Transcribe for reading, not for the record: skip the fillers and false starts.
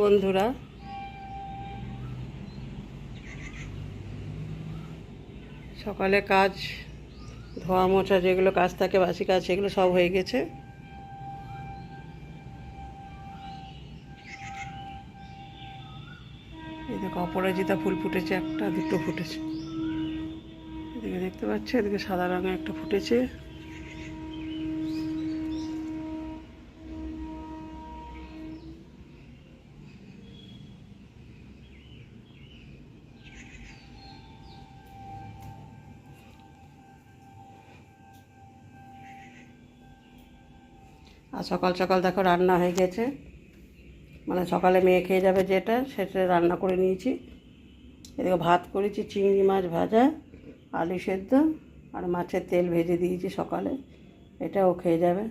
বন্ধুরা, সকালে কাজ ধোয়া মোছা যেগুলো কাজ থাকে, বাসি কাজ, সেগুলো সব হয়ে গেছে। এই দেখো অপরাজিতা ফুল ফুটেছে, একটা দুটো ফুটেছে, এদিকে দেখতে পাচ্ছ, এদিকে সাদা রঙের একটা ফুটেছে। আর সকাল সকাল দেখো রান্না হয়ে গেছে, মানে সকালে মেয়ে খেয়ে যাবে যেটা, সেটা রান্না করে নিয়েছি। এদিকে ভাত করেছি, চিংড়ি মাছ ভাজা, আলু সেদ্ধ আর মাছের তেল ভেজে দিয়েছি সকালে, এটাও খেয়ে যাবে।